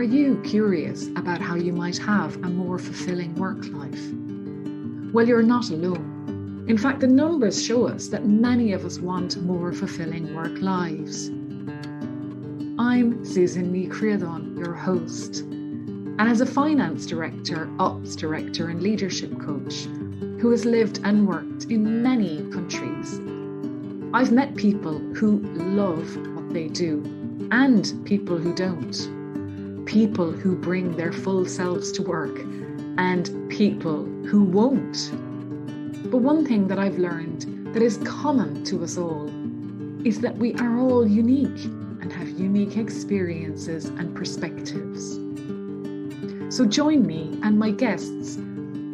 Are you curious about how you might have a more fulfilling work life? Well, you're not alone. In fact, the numbers show us that many of us want more fulfilling work lives. I'm Susan Ní Creadán, your host, and as a finance director, ops director and leadership coach who has lived and worked in many countries, I've met people who love what they do and people who don't. People who bring their full selves to work and people who won't. But one thing that I've learned that is common to us all is that we are all unique and have unique experiences and perspectives. So join me and my guests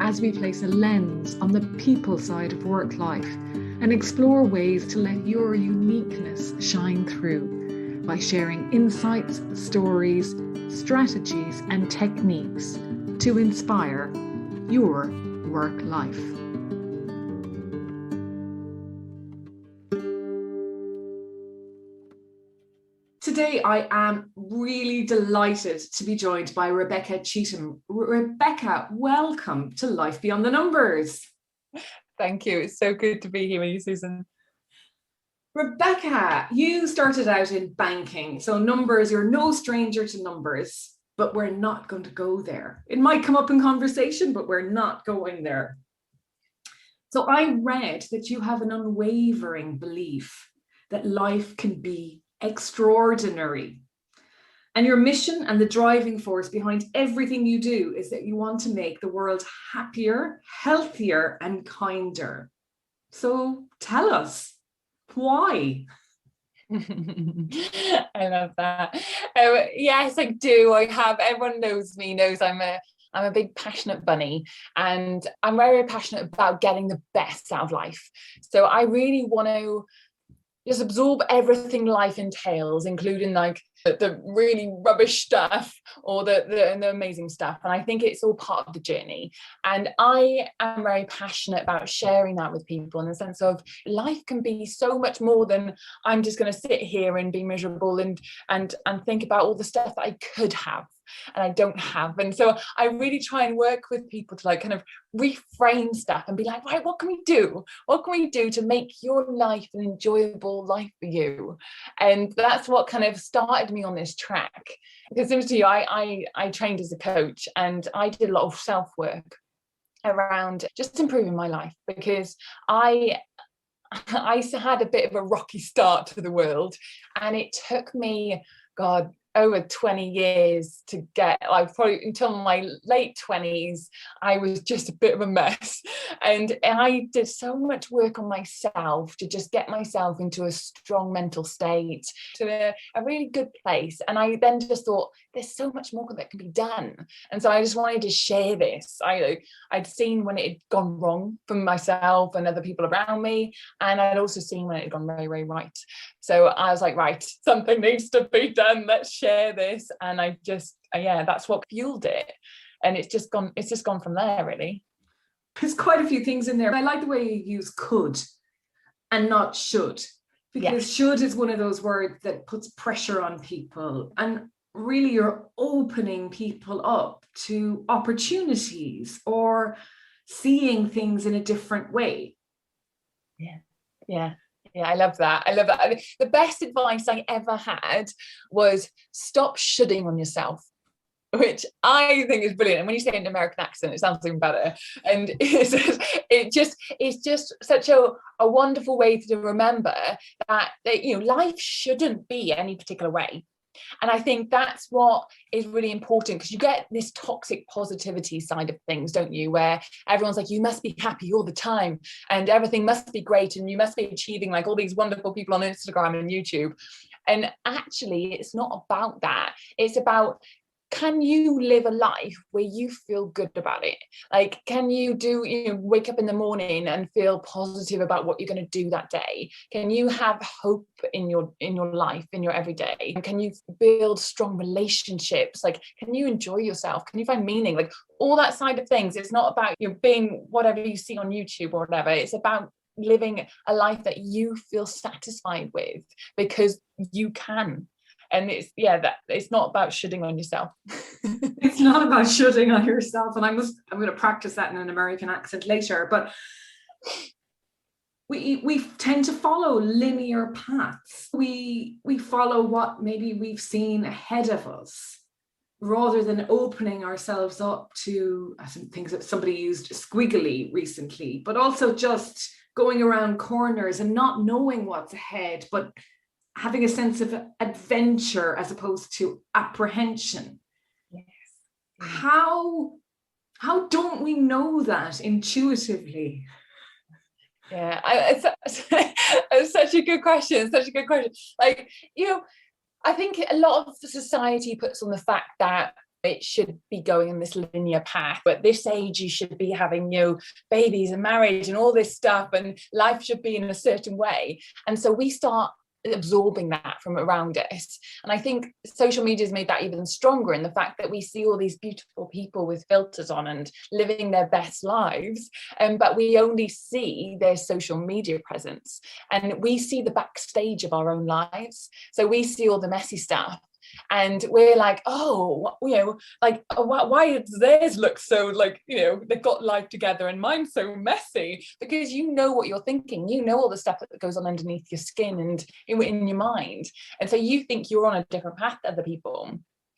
as we place a lens on the people side of work life and explore ways to let your uniqueness shine through by sharing insights, stories, strategies and techniques to inspire your work life. Today I am really delighted to be joined by Rebecca Cheetham. Rebecca, welcome to Life Beyond the Numbers. Thank you. It's so good to be here with you, Susan. Rebecca, you started out in banking, so numbers, you're no stranger to numbers, but we're not going to go there. It might come up in conversation, but we're not going there. So I read that you have an unwavering belief that life can be extraordinary. And your mission and the driving force behind everything you do is that you want to make the world happier, healthier, and kinder. So tell us. Why? I love that. Yes, I do. Everyone knows I'm a big passionate bunny, and I'm very passionate about getting the best out of life. So I really want to just absorb everything life entails, including like the really rubbish stuff or the amazing stuff. And I think it's all part of the journey. And I am very passionate about sharing that with people in the sense of life can be so much more than I'm just going to sit here and be miserable and think about all the stuff that I could have and I don't have. And so I really try and work with people to like kind of reframe stuff and be like, right, what can we do? What can we do to make your life an enjoyable life for you? And that's what kind of started me on this track. Because to you, I trained as a coach and I did a lot of self-work around just improving my life, because I had a bit of a rocky start to the world, and it took me, God, over 20 years to get, like probably until my late 20s, I was just a bit of a mess. And I did so much work on myself to just get myself into a strong mental state, to a really good place. And I then just thought, there's so much more that can be done. And so I just wanted to share this. I'd seen when it had gone wrong for myself and other people around me. And I'd also seen when it had gone very, very right. So I was like, right, something needs to be done. Let's share this. And I just, that's what fueled it. And it's just gone from there, really. There's quite a few things in there. I like the way you use could and not should, because should is one of those words that puts pressure on people. And really you're opening people up to opportunities or seeing things in a different way. Yeah, I love that. The best advice I ever had was stop shoulding on yourself, which I think is brilliant. And when you say it in an American accent, it sounds even better. And it's just such a wonderful way to remember that life shouldn't be any particular way. And I think that's what is really important, because you get this toxic positivity side of things, don't you, where everyone's like, you must be happy all the time and everything must be great and you must be achieving like all these wonderful people on Instagram and YouTube. And actually, it's not about that. It's about, can you live a life where you feel good about it? Like, can you wake up in the morning and feel positive about what you're going to do that day? Can you have hope in your life, in your everyday? And can you build strong relationships? Like, can you enjoy yourself? Can you find meaning? Like, all that side of things. It's not about being whatever you see on YouTube or whatever. It's about living a life that you feel satisfied with, because you can. And it's, yeah, that it's not about shitting on yourself. It's not about shitting on yourself. And I'm going to practice that in an American accent later. But we tend to follow linear paths. We follow what maybe we've seen ahead of us, rather than opening ourselves up to, I think things that somebody used squiggly recently, but also just going around corners and not knowing what's ahead, but having a sense of adventure as opposed to apprehension. Yes. How don't we know that intuitively? Yeah, it's such a good question. Like, I think a lot of the society puts on the fact that it should be going in this linear path. But at this age, you should be having, babies and marriage and all this stuff, and life should be in a certain way. And so we start absorbing that from around us. And I think social media has made that even stronger in the fact that we see all these beautiful people with filters on and living their best lives, but we only see their social media presence, and we see the backstage of our own lives. So we see all the messy stuff, and we're like, oh, why does theirs look so like, they've got life together and mine's so messy? Because what you're thinking, all the stuff that goes on underneath your skin and in your mind. And so you think you're on a different path to other people,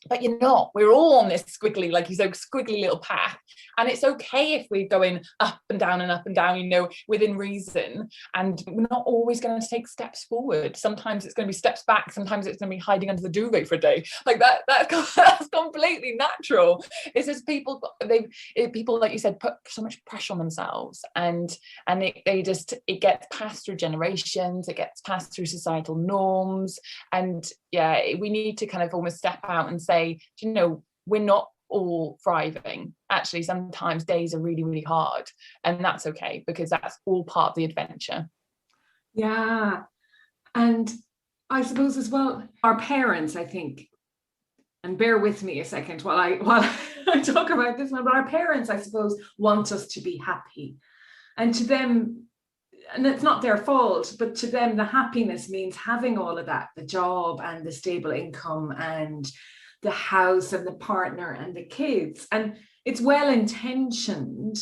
but you're not. We're all on this squiggly, like you said, squiggly little path. And it's okay if we're going up and down and up and down, within reason. And we're not always going to take steps forward. Sometimes it's going to be steps back. Sometimes it's going to be hiding under the duvet for a day. Like that's completely natural. It's just people, like you said, put so much pressure on themselves, and it gets passed through generations. It gets passed through societal norms. And yeah, we need to kind of almost step out and say, we're not all thriving. Actually, sometimes days are really, really hard, and that's okay, because that's all part of the adventure. Yeah. And I suppose as well, our parents, I think, and bear with me a second while I talk about this one, but our parents, I suppose, want us to be happy. And to them, and it's not their fault, but to them, the happiness means having all of that, the job and the stable income and the house and the partner and the kids. And it's well intentioned,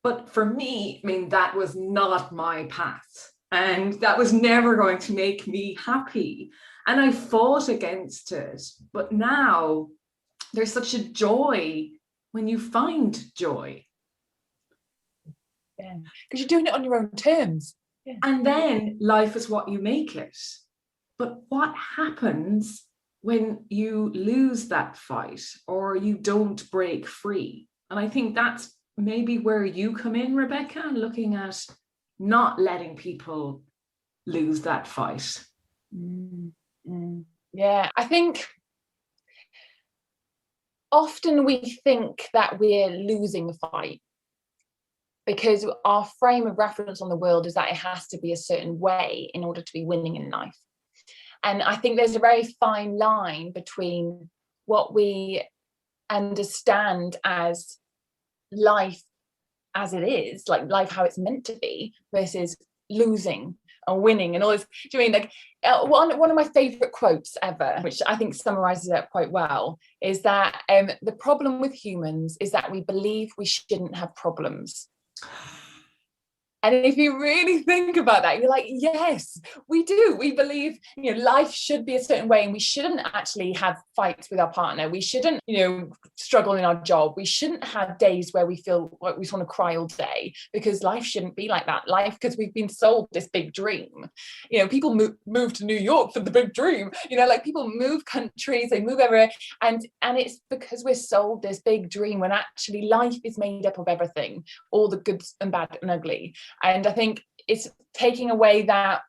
but for me, that was not my path, and that was never going to make me happy. And I fought against it. But now there's such a joy when you find joy. Yeah, because you're doing it on your own terms. Yeah. And then life is what you make it. But what happens when you lose that fight or you don't break free? And I think that's maybe where you come in, Rebecca, looking at not letting people lose that fight. Yeah, I think often we think that we're losing the fight because our frame of reference on the world is that it has to be a certain way in order to be winning in life. And I think there's a very fine line between what we understand as life as it is, like life how it's meant to be, versus losing or winning and all this. Do you mean like one of my favorite quotes ever, which I think summarizes it quite well, is that the problem with humans is that we believe we shouldn't have problems. And if you really think about that, you're like, yes, we do. We believe, life should be a certain way, and we shouldn't actually have fights with our partner. We shouldn't, struggle in our job. We shouldn't have days where we feel like we just want to cry all day, because life shouldn't be like that. Life, because we've been sold this big dream. People move to New York for the big dream. Like people move countries, they move everywhere, and it's because we're sold this big dream when actually life is made up of everything, all the good and bad and ugly. And I think it's taking away that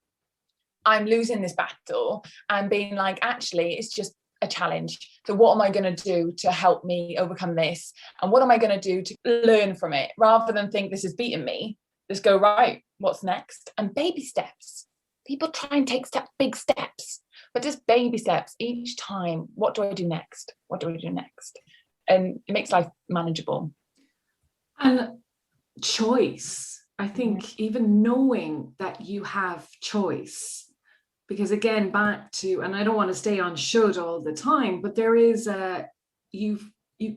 I'm losing this battle and being like, actually, it's just a challenge. So what am I going to do to help me overcome this? And what am I going to do to learn from it? Rather than think this is beating me, just go, right, what's next? And baby steps. People try and take big steps, but just baby steps each time. What do I do next? What do I do next? And it makes life manageable. And choice. I think even knowing that you have choice Because again, back to, and I don't want to stay on should all the time, but there is you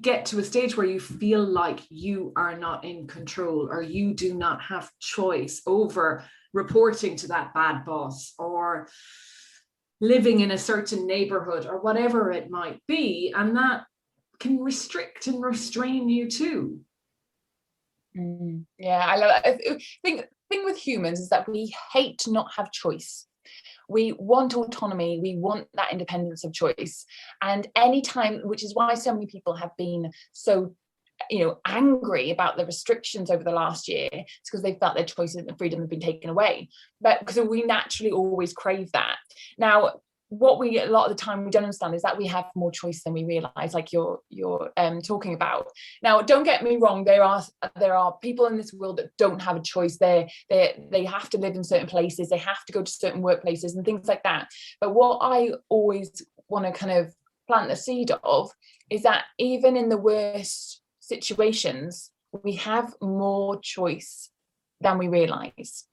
get to a stage where you feel like you are not in control, or you do not have choice over reporting to that bad boss, or living in a certain neighborhood, or whatever it might be. And that can restrict and restrain you too. Yeah, I love it. I think the thing with humans is that we hate to not have choice. We want autonomy, we want that independence of choice. And anytime, which is why so many people have been so, angry about the restrictions over the last year, it's because they felt their choices and freedom have been taken away. But because we naturally always crave that. Now, what we a lot of the time we don't understand is that we have more choice than we realize, like you're talking about. Now, don't get me wrong, there are people in this world that don't have a choice. They have to live in certain places, they have to go to certain workplaces and things like that. But what I always want to kind of plant the seed of is that even in the worst situations, we have more choice than we realize.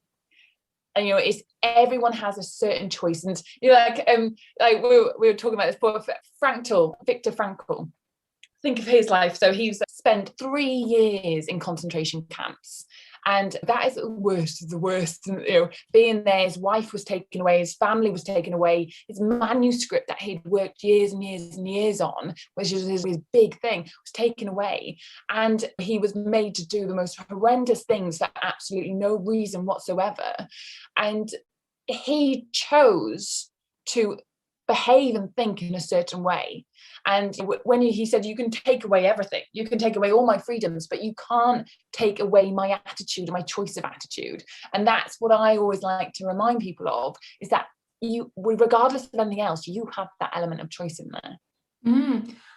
And it's everyone has a certain choice. And like we were talking about this before, Viktor Frankl, think of his life. So he's spent 3 years in concentration camps, and that is the worst of the worst. And, being there, his wife was taken away, his family was taken away, his manuscript that he'd worked years and years and years on, which is his big thing, was taken away. And he was made to do the most horrendous things for absolutely no reason whatsoever. And he chose to behave and think in a certain way. And when he said, you can take away everything, you can take away all my freedoms, but you can't take away my attitude and my choice of attitude. And that's what I always like to remind people of, is that you, regardless of anything else, you have that element of choice in there.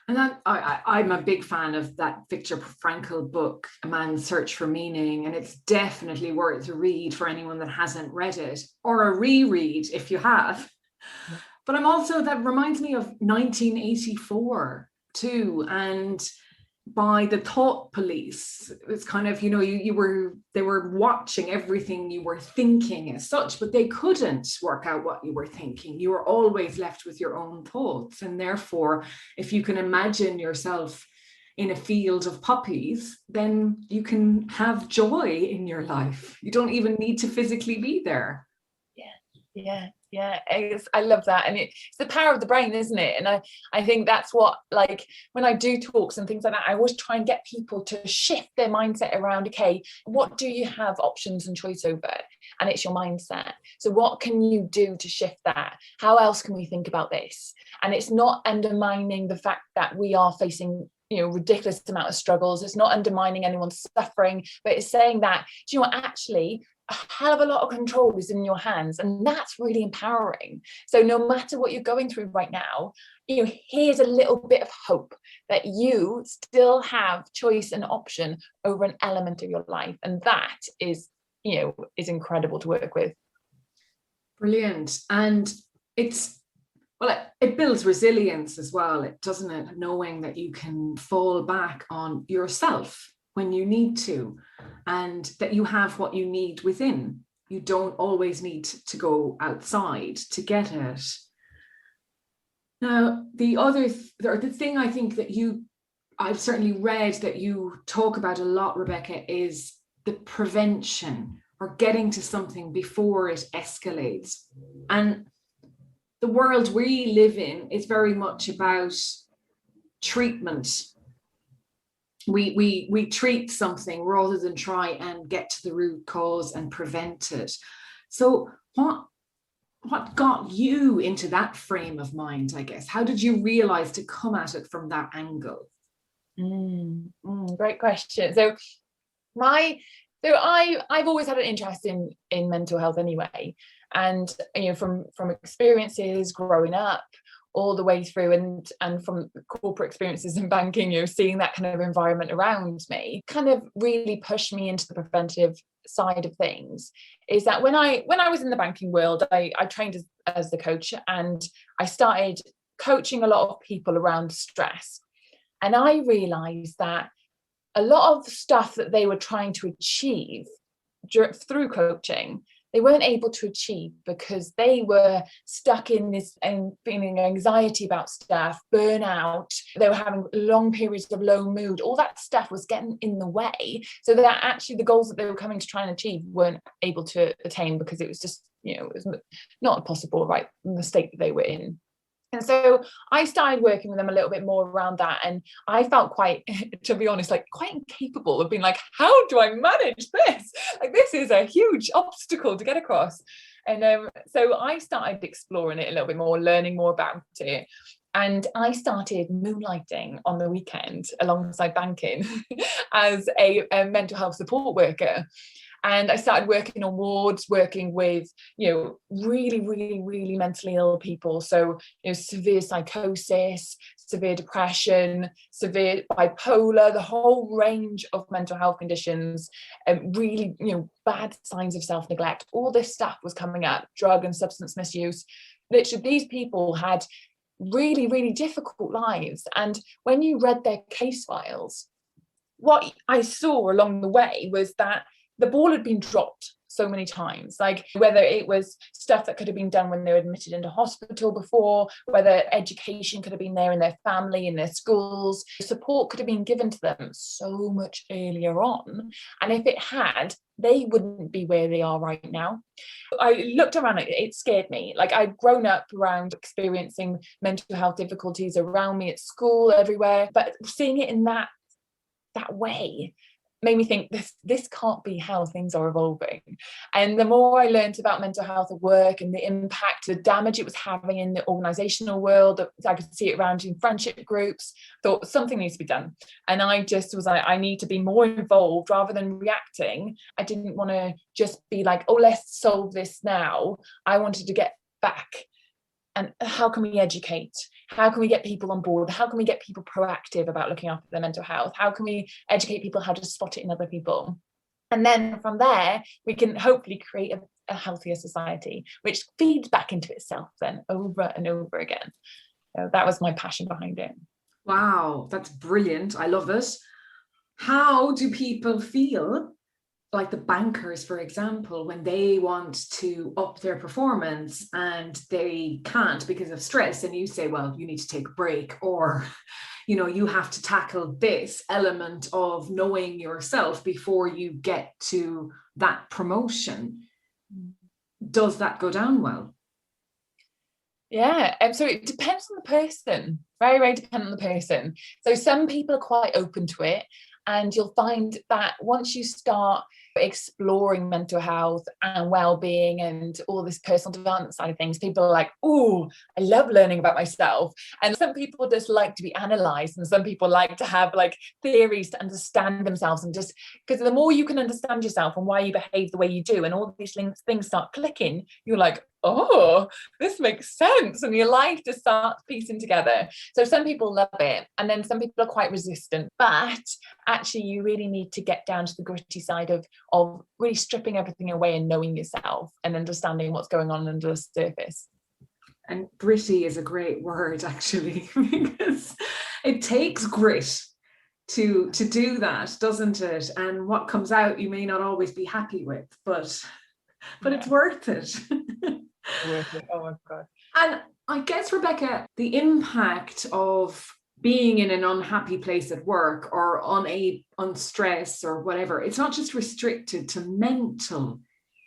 And that I'm a big fan of that Viktor Frankl book, A Man's Search for Meaning, and it's definitely worth a read for anyone that hasn't read it, or a reread if you have. But that reminds me of 1984 too, and by the thought police. It's kind of, they were watching everything you were thinking as such, but they couldn't work out what you were thinking. You were always left with your own thoughts. And therefore, if you can imagine yourself in a field of poppies, then you can have joy in your life. You don't even need to physically be there. Yeah, I love that. And it's the power of the brain, isn't it? And I think that's what, like, when I do talks and things like that, I always try and get people to shift their mindset around, okay, what do you have options and choice over? And it's your mindset. So what can you do to shift that? How else can we think about this? And it's not undermining the fact that we are facing ridiculous amount of struggles. It's not undermining anyone's suffering, but it's saying that, actually a hell of a lot of control is in your hands, and that's really empowering. So no matter what you're going through right now, here's a little bit of hope that you still have choice and option over an element of your life, and that is incredible to work with. Brilliant. And it builds resilience as well, doesn't it? Knowing that you can fall back on yourself when you need to, and that you have what you need within. You don't always need to go outside to get it. Now, the thing I think that I've certainly read that you talk about a lot, Rebecca, is the prevention, or getting to something before it escalates. And the world we live in is very much about treatment. We treat something rather than try and get to the root cause and prevent it. So what got you into that frame of mind, I guess? How did you realize to come at it from that angle? Great question. So I've always had an interest in mental health anyway, and from experiences growing up all the way through, and from corporate experiences in banking, seeing that kind of environment around me kind of really pushed me into the preventive side of things. Is that when I was in the banking world, I trained as the coach, and I started coaching a lot of people around stress, and I realized that a lot of stuff that they were trying to achieve through coaching they weren't able to achieve because they were stuck in this and feeling anxiety about stuff, burnout. They were having long periods of low mood. All that stuff was getting in the way, so that actually the goals that they were coming to try and achieve weren't able to attain because it was just, it was not possible, right, in the state that they were in. And so I started working with them a little bit more around that. And I felt quite, to be honest, like quite incapable of being like, how do I manage this? Like, this is a huge obstacle to get across. And so I started exploring it a little bit more, learning more about it. And I started moonlighting on the weekend alongside banking as a mental health support worker. And I started working on wards, working with, really, really, really mentally ill people. So, severe psychosis, severe depression, severe bipolar, the whole range of mental health conditions, and really, bad signs of self-neglect. All this stuff was coming up, drug and substance misuse. Literally, these people had really, really difficult lives. And when you read their case files, what I saw along the way was that the ball had been dropped so many times, like whether it was stuff that could have been done when they were admitted into hospital before, whether education could have been there in their family, in their schools, support could have been given to them so much earlier on. And if it had, they wouldn't be where they are right now. I looked around, it scared me. Like, I'd grown up around experiencing mental health difficulties around me at school, everywhere, but seeing it in that way made me think this can't be how things are evolving. And the more I learned about mental health at work and the impact, the damage it was having in the organizational world, I could see it around in friendship groups, thought something needs to be done. And I just was like, I need to be more involved rather than reacting. I didn't want to just be like, oh, let's solve this now. I wanted to get back. And how can we educate? How can we get people on board? How can we get people proactive about looking after their mental health? How can we educate people how to spot it in other people? And then from there, we can hopefully create a healthier society, which feeds back into itself then over and over again. So that was my passion behind it. Wow, that's brilliant. I love it. How do people feel, like the bankers, for example, when they want to up their performance and they can't because of stress, and you say, well, you need to take a break, or, you have to tackle this element of knowing yourself before you get to that promotion. Does that go down well? Yeah, so it depends on the person, very, very dependent on the person. So some people are quite open to it, and you'll find that once you start exploring mental health and well-being and all this personal development side of things, people are like, oh, I love learning about myself. And some people just like to be analysed, and some people like to have like theories to understand themselves, and just because the more you can understand yourself and why you behave the way you do, and all these things start clicking, you're like, oh, this makes sense, and your life just starts piecing together. So some people love it, and then some people are quite resistant. But actually, you really need to get down to the gritty side of really stripping everything away and knowing yourself and understanding what's going on under the surface. And gritty is a great word, actually, because it takes grit to do that, doesn't it? And what comes out you may not always be happy with, but it's worth it. Worth it. Oh my God. And I guess, Rebecca, the impact of being in an unhappy place at work or on stress or whatever, it's not just restricted to mental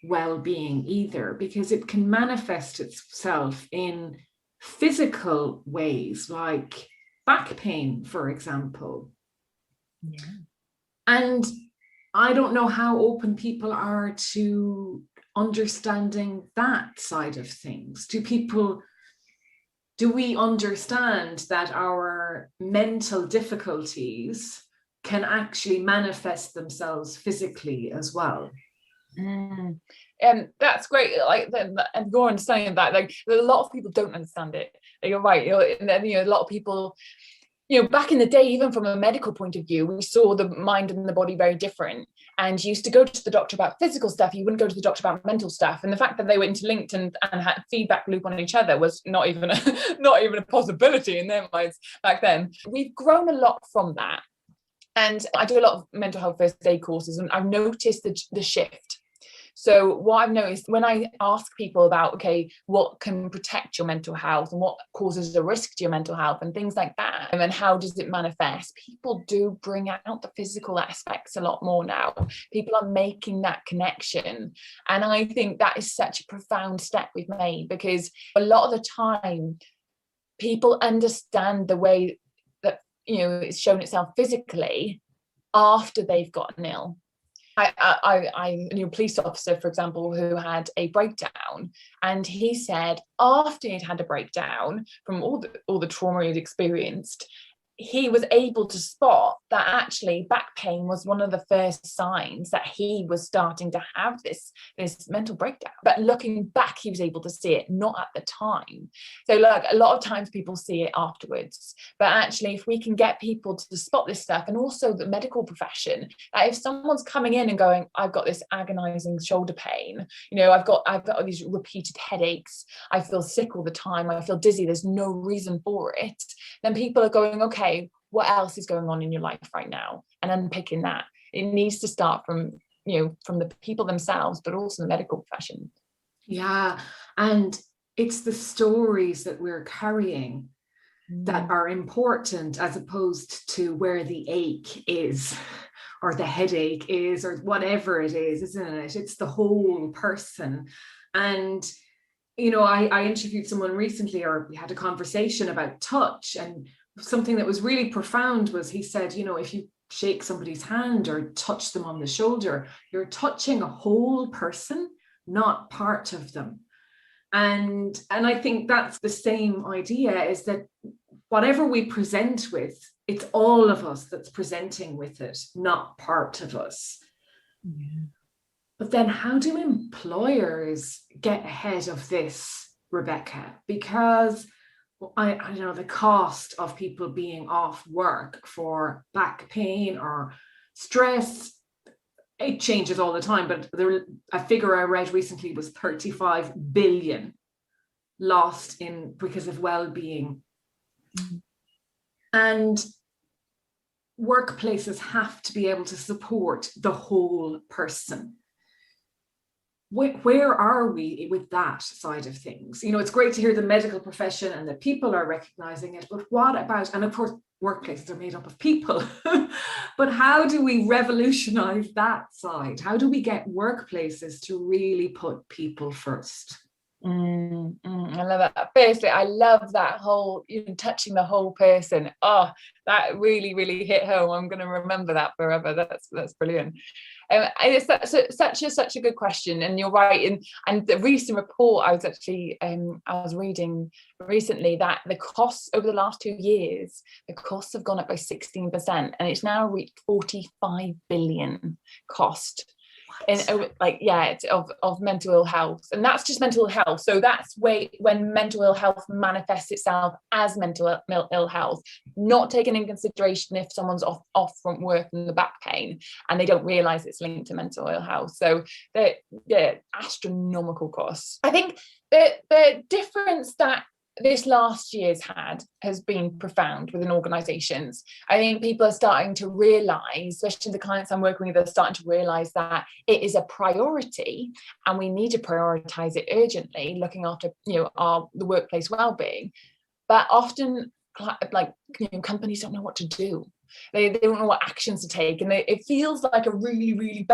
well-being either, because it can manifest itself in physical ways, like back pain, for example. Yeah. And I don't know how open people are to understanding that side of things. Do we understand that our mental difficulties can actually manifest themselves physically as well? And that's great. Like, and you're understanding that. Like, a lot of people don't understand it. You're right. And then, a lot of people, back in the day, even from a medical point of view, we saw the mind and the body very different. And you used to go to the doctor about physical stuff. You wouldn't go to the doctor about mental stuff. And the fact that they were interlinked and had feedback loop on each other was not even a possibility in their minds back then. We've grown a lot from that. And I do a lot of mental health first aid courses, and I've noticed the shift. So what I've noticed when I ask people about, okay, what can protect your mental health and what causes a risk to your mental health and things like that, and then how does it manifest, people do bring out the physical aspects a lot more now. People are making that connection. And I think that is such a profound step we've made, because a lot of the time people understand the way that, you know, it's shown itself physically after they've gotten ill. I knew a police officer, for example, who had a breakdown, and he said after he'd had a breakdown from all the trauma he'd experienced, he was able to spot that actually back pain was one of the first signs that he was starting to have this mental breakdown. But looking back, he was able to see it, not at the time. So like a lot of times people see it afterwards, but actually if we can get people to spot this stuff, and also the medical profession, that if someone's coming in and going, I've got this agonizing shoulder pain, you know, I've got all these repeated headaches, I feel sick all the time, I feel dizzy, there's no reason for it, then people are going, okay, what else is going on in your life right now, and unpicking that. It needs to start from, you know, from the people themselves, but also the medical profession. Yeah, and it's the stories that we're carrying that are important, as opposed to where the ache is or the headache is or whatever it is, isn't it? It's the whole person. And you know, I interviewed someone recently, or we had a conversation about touch, and something that was really profound was, he said, you know, if you shake somebody's hand or touch them on the shoulder, you're touching a whole person, not part of them. And I think that's the same idea, is that whatever we present with, it's all of us that's presenting with it, not part of us. Yeah. But then how do employers get ahead of this, Rebecca? Because I know the cost of people being off work for back pain or stress, it changes all the time, but a figure I read recently was 35 billion lost because of well-being. Mm-hmm. And workplaces have to be able to support the whole person. Where are we with that side of things? You know, it's great to hear the medical profession and that people are recognizing it, but what about, and of course, workplaces are made up of people, but how do we revolutionize that side? How do we get workplaces to really put people first? I love that. Firstly, I love that whole, you know, touching the whole person. Oh, that really, really hit home. I'm going to remember that forever. That's brilliant. It's such a good question, and you're right. And the recent report I was actually I was reading recently, that the costs over the last 2 years, the costs have gone up by 16%, and it's now reached 45 billion cost. It's of mental ill health, and that's just mental health. So that's when mental ill health manifests itself as mental ill health, not taken in consideration if someone's off from work and the back pain and they don't realize it's linked to mental ill health. So they're astronomical costs. I think the difference that this last year's has been profound within organizations. I think people are starting to realize, especially the clients I'm working with, are starting to realize that it is a priority and we need to prioritize it urgently, looking after, you know, the workplace well-being. But often, like, you know, companies don't know what to do. They don't know what actions to take, and it feels like a really, really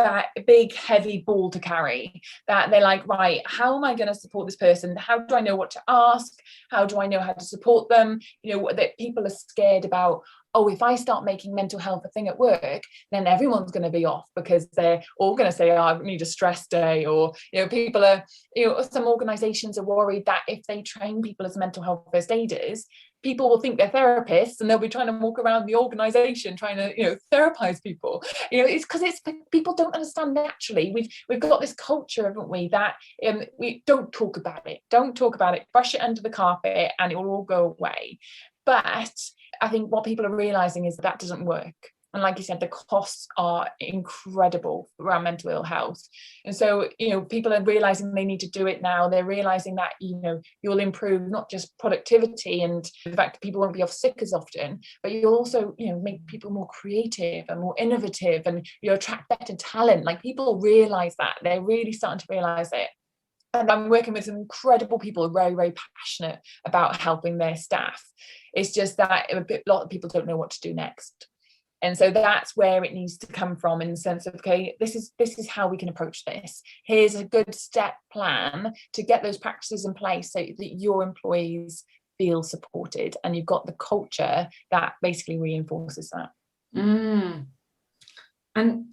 big, heavy ball to carry, that they're like, right, how am I going to support this person? How do I know what to ask? How do I know how to support them? You know, that people are scared about, oh, if I start making mental health a thing at work, then everyone's going to be off because they're all going to say, oh, I need a stress day. Or, you know, people are, you know, some organizations are worried that if they train people as mental health first aiders, people will think they're therapists and they'll be trying to walk around the organization trying to, you know, therapize people. You know, it's because people don't understand naturally. We've got this culture, haven't we, that we don't talk about it, brush it under the carpet and it will all go away. But I think what people are realizing is that doesn't work. And like you said, the costs are incredible around mental ill health. And so, people are realizing they need to do it now. They're realizing that, you'll improve not just productivity and the fact that people won't be off sick as often, but you'll also, make people more creative and more innovative, and you attract better talent. Like, people realize that. They're really starting to realize it. And I'm working with some incredible people who are very, very passionate about helping their staff. It's just that a lot of people don't know what to do next. And so that's where it needs to come from, in the sense of, okay, this is how we can approach this. Here's a good step plan to get those practices in place so that your employees feel supported, and you've got the culture that basically reinforces that. And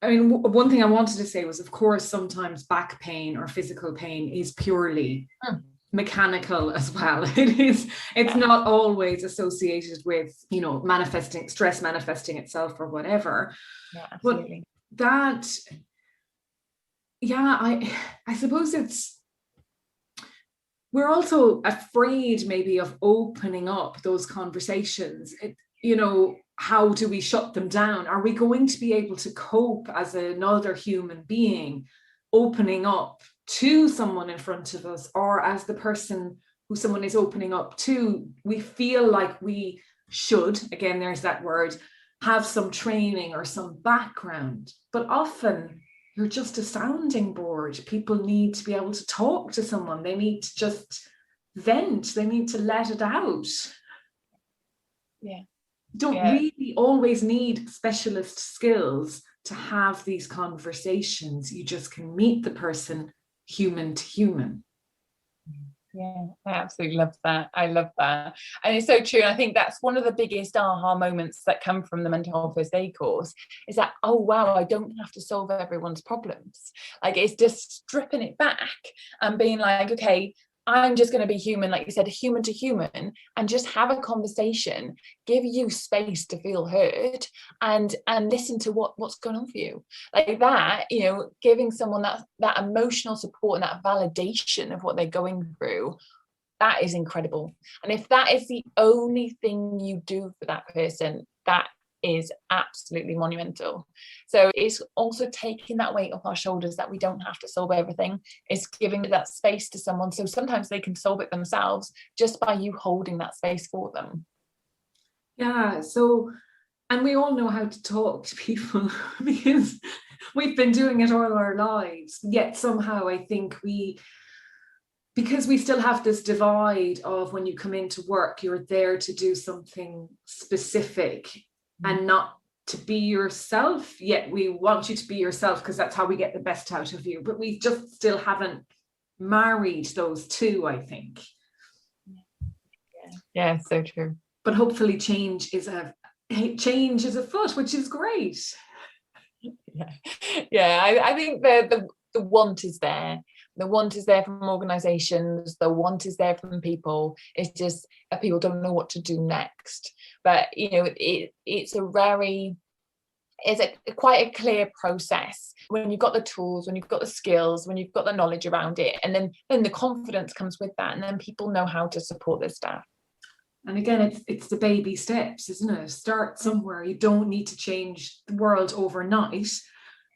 I mean, one thing I wanted to say was, of course, sometimes back pain or physical pain is purely mechanical as well. It's not always associated with, stress manifesting itself or whatever. Yeah, absolutely. But that, I suppose we're also afraid maybe of opening up those conversations. How do we shut them down? Are we going to be able to cope as another human being opening up to someone in front of us, or as the person who someone is opening up to? We feel like we should, again, there's that word, have some training or some background, but often you're just a sounding board. People need to be able to talk to someone. They need to just vent. They need to let it out. Yeah. Don't really always need specialist skills to have these conversations. You just can meet the person human to human. Yeah, I absolutely love that. I love that. And it's so true. And I think that's one of the biggest aha moments that come from the mental health first aid course, is that, oh, wow, I don't have to solve everyone's problems. Like, it's just stripping it back and being like, okay, I'm just going to be human, like you said, human to human, and just have a conversation, give you space to feel heard, and listen to what's going on for you. Like that, giving someone that emotional support and that validation of what they're going through, that is incredible. And if that is the only thing you do for that person, that is absolutely monumental. So it's also taking that weight off our shoulders, that we don't have to solve everything. It's giving that space to someone, so sometimes they can solve it themselves just by you holding that space for them. Yeah, so, and we all know how to talk to people because we've been doing it all our lives, yet somehow I think because we still have this divide of, when you come into work, you're there to do something specific and not to be yourself, yet we want you to be yourself because that's how we get the best out of you. But we just still haven't married those two, I think. Yeah, so true. But hopefully change is afoot, which is great. I think the want is there. The want is there from organizations, the want is there from people. It's just that people don't know what to do next. But it's quite a clear process when you've got the tools, when you've got the skills, when you've got the knowledge around it, and then the confidence comes with that, and then people know how to support their staff. And again, it's the baby steps, isn't it? Start somewhere. You don't need to change the world overnight.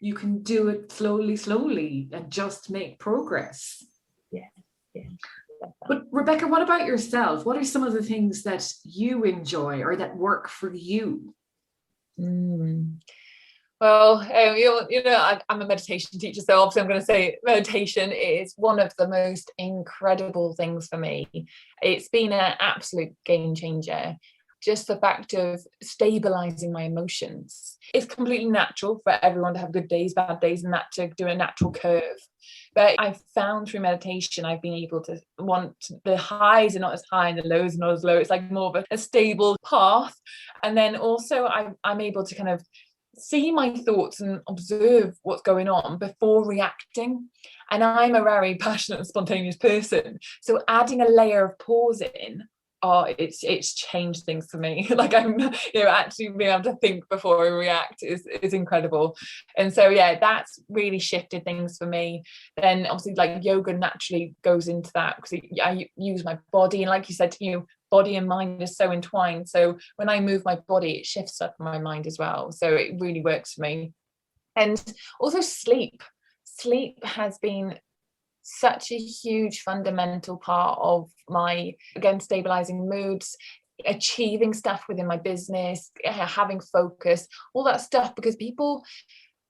You can do it slowly and just make progress. Yeah. But Rebecca, what about yourself? What are some of the things that you enjoy or that work for you? Well, I'm a meditation teacher, so obviously I'm going to say meditation is one of the most incredible things for me. It's been an absolute game changer. Just the fact of stabilizing my emotions. It's completely natural for everyone to have good days, bad days, and that to do a natural curve. But I've found through meditation, I've been able to the highs are not as high and the lows are not as low. It's like more of a stable path. And then also I'm able to kind of see my thoughts and observe what's going on before reacting. And I'm a very passionate and spontaneous person. So adding a layer of pause in it's changed things for me. Like I'm, actually being able to think before I react is incredible. And so yeah, that's really shifted things for me. Then obviously like yoga naturally goes into that, because I use my body, and like you said, body and mind is so entwined. So when I move my body, it shifts up my mind as well. So it really works for me. And also sleep has been such a huge fundamental part of my, again, stabilizing moods, achieving stuff within my business, having focus, all that stuff, because people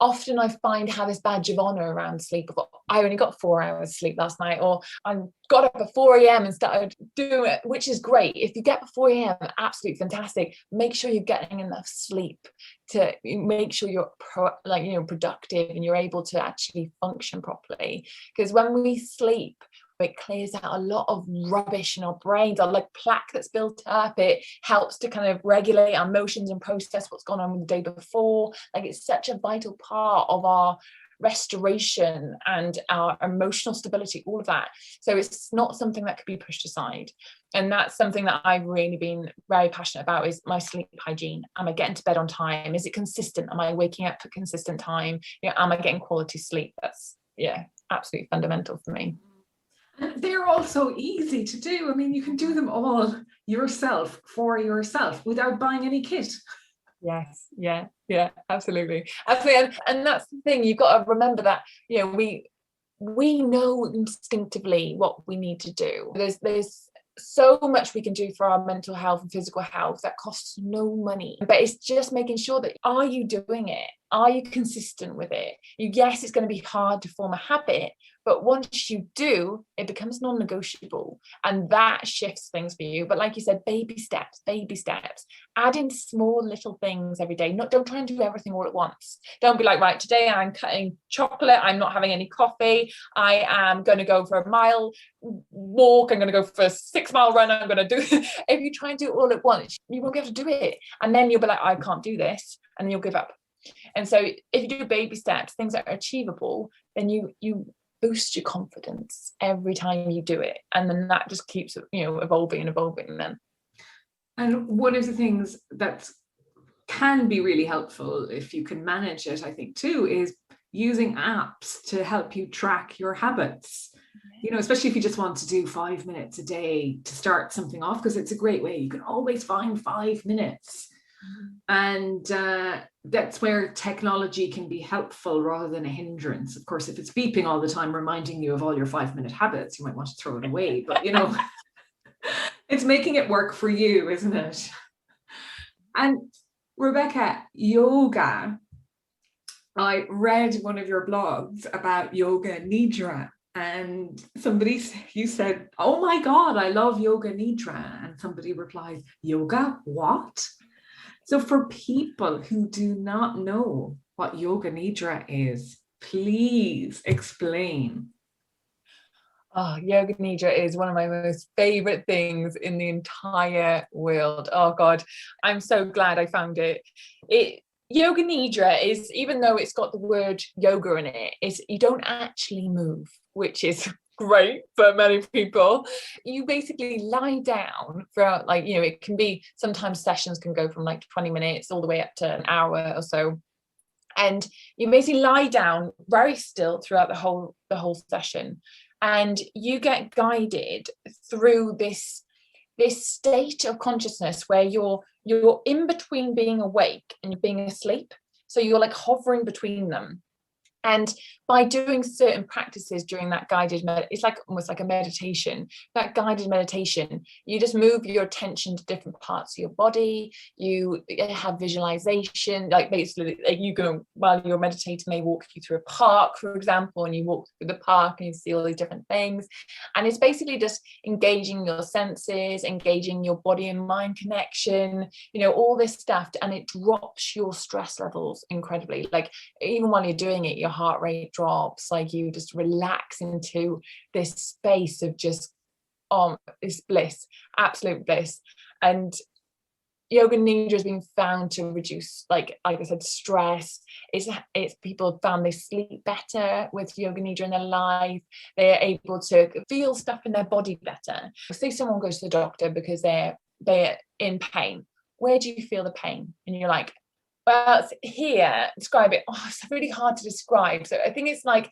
often, I find, have this badge of honor around sleep. I only got 4 hours sleep last night, or I got up at 4 a.m. and started doing it, which is great. If you get up at 4 a.m, absolutely fantastic. Make sure you're getting enough sleep to make sure you're productive and you're able to actually function properly. Because when we sleep, it clears out a lot of rubbish in our brains, or like plaque that's built up. It helps to kind of regulate our emotions and process what's gone on with the day before. Like, it's such a vital part of our restoration and our emotional stability, all of that. So it's not something that could be pushed aside. And that's something that I've really been very passionate about, is my sleep hygiene. Am I getting to bed on time? Is it consistent? Am I waking up at consistent time? Am I getting quality sleep? That's absolutely fundamental for me. And they're all so easy to do. I mean, you can do them all yourself, for yourself, without buying any kit. Yes, yeah, absolutely. And that's the thing, you've got to remember that, we know instinctively what we need to do. There's so much we can do for our mental health and physical health that costs no money, but it's just making sure that, are you doing it? Are you consistent with it? Yes, it's going to be hard to form a habit, but once you do, it becomes non-negotiable, and that shifts things for you. But like you said, baby steps, add in small little things every day. Don't try and do everything all at once. Don't be like, right, today I'm cutting chocolate, I'm not having any coffee, I am going to go for a mile walk, I'm going to go for a 6-mile run, I'm going to do if you try and do it all at once, you won't be able to do it, and then you'll be like, I can't do this, and then you'll give up. And so if you do baby steps, things that are achievable, then you boost your confidence every time you do it, and then that just keeps evolving then. And one of the things that can be really helpful, if you can manage it, I think too, is using apps to help you track your habits. Especially if you just want to do 5 minutes a day to start something off, because it's a great way. You can always find 5 minutes. And that's where technology can be helpful rather than a hindrance. Of course, if it's beeping all the time, reminding you of all your 5-minute habits, you might want to throw it away. But, it's making it work for you, isn't it? And Rebecca, yoga. I read one of your blogs about yoga nidra, and you said, oh my God, I love yoga nidra. And somebody replied, yoga what? So for people who do not know what yoga nidra is, please explain. Oh, yoga nidra is one of my most favorite things in the entire world. Oh God, I'm so glad I found it. Yoga nidra is, even though it's got the word yoga in it, you don't actually move, which is great for many people. You basically lie down for it can be, sometimes sessions can go from like 20 minutes all the way up to an hour or so, and you basically lie down very still throughout the whole session, and you get guided through this state of consciousness where you're in between being awake and being asleep, so you're like hovering between them. And by doing certain practices during that it's like almost like a meditation, that guided meditation, you just move your attention to different parts of your body. You have visualization, like basically you go, while you're meditating, they walk you through a park, for example, and you walk through the park and you see all these different things. And it's basically just engaging your senses, engaging your body and mind connection, all this stuff. And it drops your stress levels incredibly. Like, even while you're doing it, your heart rate drops, like you just relax into this space of just this bliss, absolute bliss. And yoga nidra has been found to reduce, like I said, stress. It's people found they sleep better with yoga nidra in their life. They're able to feel stuff in their body better. Say someone goes to the doctor because they're in pain. Where do you feel the pain? And you're like, well, it's here. Describe it. Oh, it's really hard to describe. So I think it's like,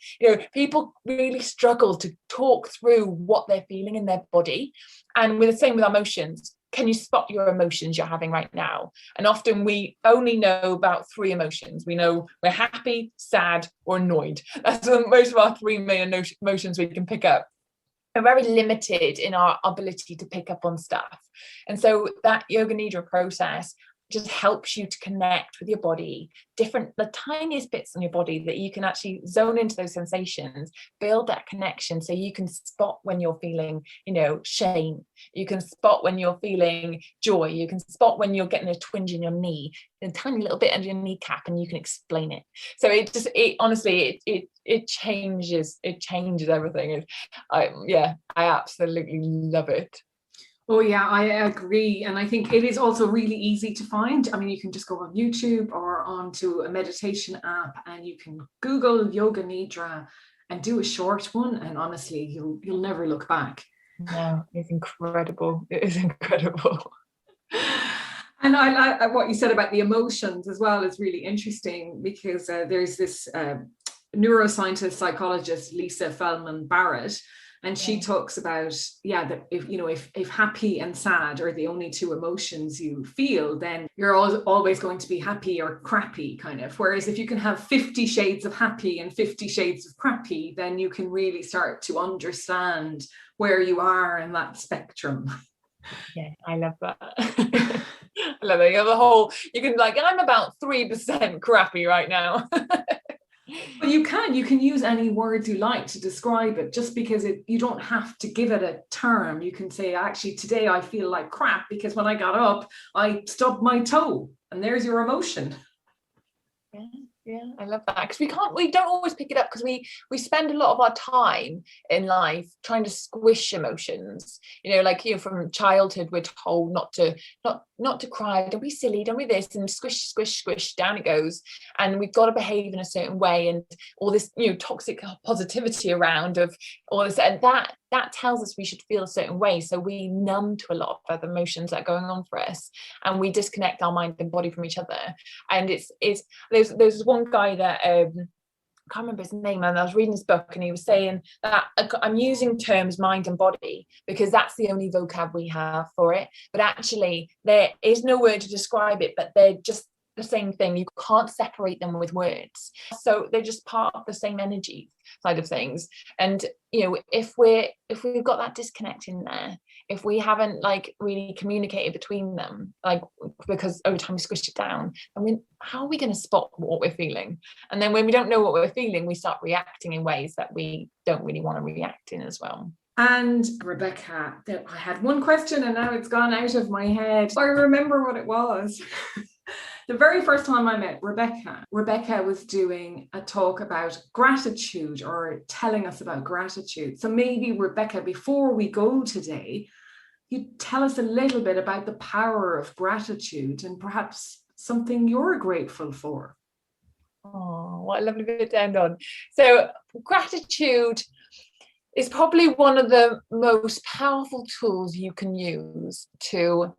people really struggle to talk through what they're feeling in their body. And with the same with our emotions. Can you spot your emotions you're having right now? And often we only know about 3 emotions. We know we're happy, sad, or annoyed. That's most of our 3 main emotions we can pick up. We're very limited in our ability to pick up on stuff. And so that yoga nidra process just helps you to connect with your body, the tiniest bits on your body that you can actually zone into those sensations, build that connection, so you can spot when you're feeling, shame. You can spot when you're feeling joy. You can spot when you're getting a twinge in your knee, a tiny little bit under your kneecap, and you can explain it. So it changes everything. I absolutely love it. Oh yeah, I agree. And I think it is also really easy to find. I mean, you can just go on YouTube or onto a meditation app and you can Google yoga nidra and do a short one. And honestly, you'll never look back. No, it's incredible. It is incredible. And I like what you said about the emotions as well is really interesting, because there's this neuroscientist, psychologist, Lisa Feldman Barrett, and she talks about, that if happy and sad are the only 2 emotions you feel, then you're always going to be happy or crappy, kind of. Whereas if you can have 50 shades of happy and 50 shades of crappy, then you can really start to understand where you are in that spectrum. Yeah, I love that. I love it. You can like, I'm about 3% crappy right now. But you can use any words you like to describe it, just because you don't have to give it a term. You can say, actually, today I feel like crap because when I got up, I stubbed my toe, and there's your emotion. Yeah, I love that, because we don't always pick it up, because we spend a lot of our time in life trying to squish emotions. From childhood we're told not to cry, don't be silly, don't be this, and squish, squish, squish, down it goes. And we've got to behave in a certain way, and all this toxic positivity around of all this, and that tells us we should feel a certain way. So we numb to a lot of other emotions that are going on for us, and we disconnect our mind and body from each other. And there's one guy that I can't remember his name, and I was reading his book, and he was saying that I'm using terms mind and body because that's the only vocab we have for it, but actually there is no word to describe it, but they're just the same thing. You can't separate them with words, so they're just part of the same energy side of things. And if we've got that disconnect in there, if we haven't really communicated between them, because over time we squished it down, how are we going to spot what we're feeling? And then when we don't know what we're feeling, we start reacting in ways that we don't really want to react in as well. And Rebecca, I had one question and now it's gone out of my head. I remember what it was. The very first time I met Rebecca was doing a talk about gratitude, or telling us about gratitude. So maybe, Rebecca, before we go today, you tell us a little bit about the power of gratitude and perhaps something you're grateful for. Oh, what a lovely bit to end on. So gratitude is probably one of the most powerful tools you can use to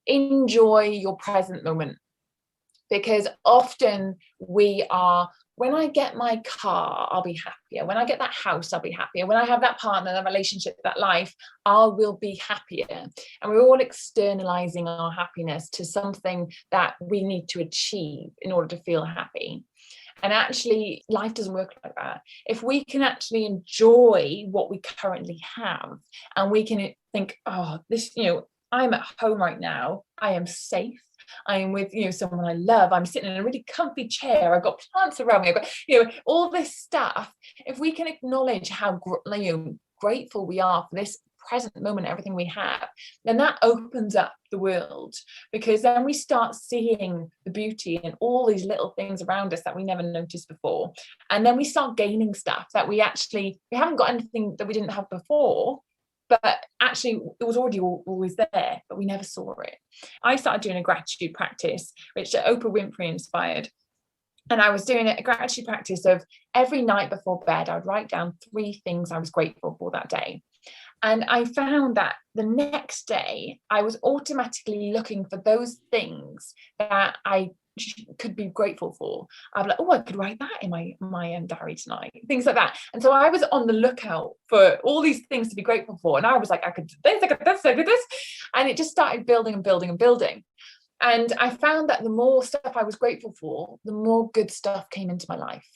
enjoy your present moment. Because often when I get my car, I'll be happier. When I get that house, I'll be happier. When I have that partner, that relationship, that life, I will be happier. And we're all externalizing our happiness to something that we need to achieve in order to feel happy. And actually, life doesn't work like that. If we can actually enjoy what we currently have, and we can think, I'm at home right now, I am safe, I am with someone I love, I'm sitting in a really comfy chair, I've got plants around me, I've got all this stuff. If we can acknowledge how grateful we are for this present moment, everything we have, then that opens up the world, because then we start seeing the beauty in all these little things around us that we never noticed before. And then we start gaining stuff that we haven't got anything that we didn't have before, but actually it was already always there, but we never saw it. I started doing a gratitude practice, which Oprah Winfrey inspired. And I was doing a gratitude practice of every night before bed, I would write down 3 things I was grateful for that day. And I found that the next day, I was automatically looking for those things that I could be grateful for. I'm like, oh, I could write that in my diary tonight, things like that. And so I was on the lookout for all these things to be grateful for. And I was like, I could do this, I could do this, I could do this. And it just started building and building and building. And I found that the more stuff I was grateful for, the more good stuff came into my life.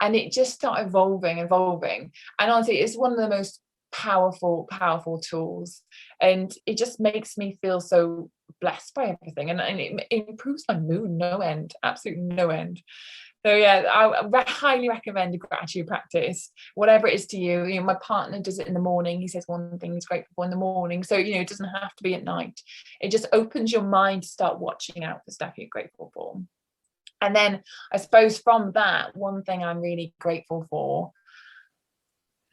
And it just started evolving. And honestly, it's one of the most powerful tools. And it just makes me feel so blessed by everything. And it improves my mood, no end, absolutely no end. So yeah, I highly recommend a gratitude practice, whatever it is to you. You know, my partner does it in the morning. He says one thing he's grateful for in the morning. So, you know, it doesn't have to be at night. It just opens your mind to start watching out for stuff you're grateful for. And then I suppose from that, one thing I'm really grateful for,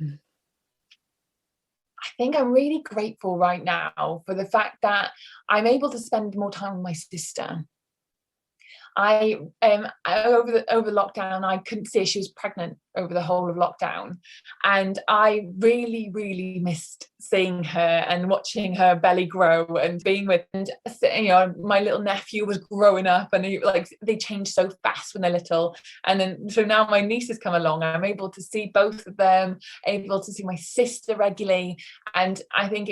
I think I'm really grateful right now for the fact that I'm able to spend more time with my sister. I over lockdown, I couldn't see her. She was pregnant over the whole of lockdown, and I really missed seeing her and watching her belly grow and being with, and you know, my little nephew was growing up, and they change so fast when they're little. And then so now my nieces come along, I'm able to see both of them, able to see my sister regularly, and I think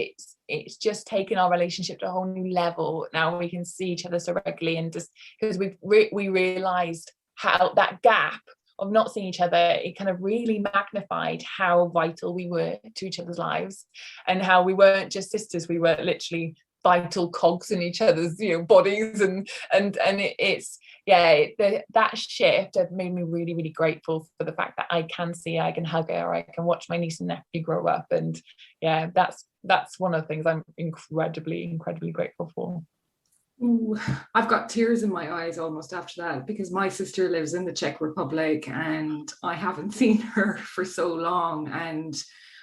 it's just taken our relationship to a whole new level. Now we can see each other so regularly, and just because we realized how that gap of not seeing each other, it kind of really magnified how vital we were to each other's lives, and how we weren't just sisters, we were literally vital cogs in each other's, you know, bodies. And it's that shift have made me really grateful for the fact that I can see her, I can hug her, I can watch my niece and nephew grow up. And yeah, that's one of the things I'm incredibly grateful for. Ooh, I've got tears in my eyes almost after that, because my sister lives in the Czech Republic and I haven't seen her for so long. And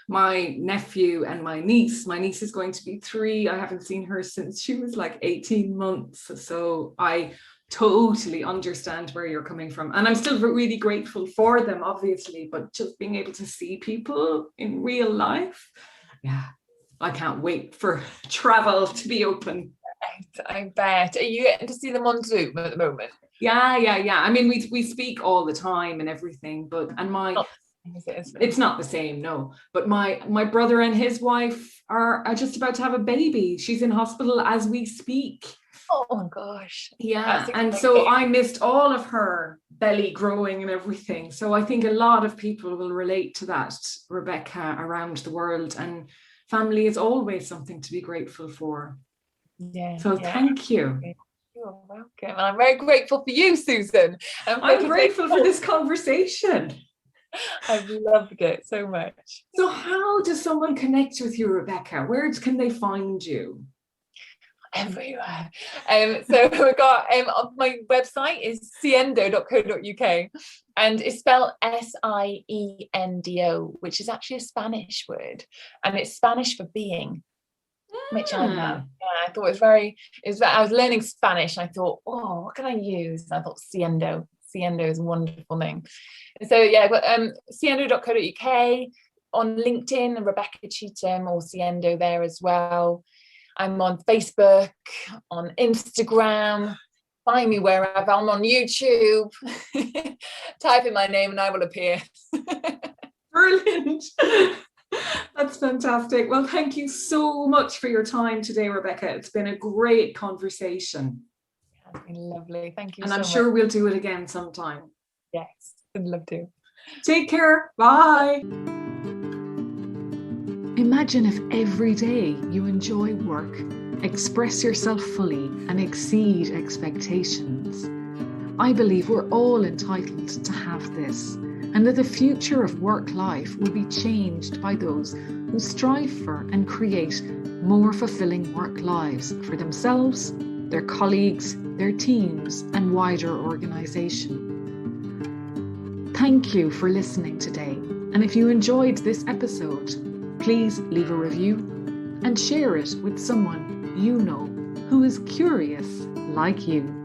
my nephew and my niece is going to be 3. I haven't seen her since she was like 18 months. So I totally understand where you're coming from. And I'm still really grateful for them, obviously, but just being able to see people in real life. Yeah, I can't wait for travel to be open. I bet. Are you getting to see them on Zoom at the moment? Yeah. I mean, we speak all the time and everything, it's not the same, no. But my brother and his wife are just about to have a baby. She's in hospital as we speak. Oh my gosh. Yeah. And so I missed all of her belly growing and everything. So I think a lot of people will relate to that, Rebecca, around the world. And family is always something to be grateful for. Yeah. So thank you. You're welcome. And I'm very grateful for you, Susan. I'm grateful for this conversation. I've loved it so much. So how does someone connect with you, Rebecca? Where can they find you? Everywhere. So we've got my website is siendo.co.uk, and it's spelled SIENDO, which is actually a Spanish word, and it's Spanish for being. Which I love. Yeah, I thought I was learning Spanish, and I thought, oh, what can I use? And I thought Siendo is a wonderful name. And so yeah, I've got siendo.co.uk, on LinkedIn, Rebecca Cheetham, or Siendo there as well. I'm on Facebook, on Instagram. Find me wherever. I'm on YouTube. Type in my name and I will appear. Brilliant. That's fantastic. Well, thank you so much for your time today, Rebecca. It's been a great conversation. It's been lovely. Thank you. And I'm sure we'll do it again sometime. Yes, I'd love to. Take care. Bye. Imagine if every day you enjoy work, express yourself fully, and exceed expectations. I believe we're all entitled to have this, and that the future of work life will be changed by those who strive for and create more fulfilling work lives for themselves, their colleagues, their teams, and wider organisation. Thank you for listening today, and if you enjoyed this episode, please leave a review, and share it with someone you know who is curious like you.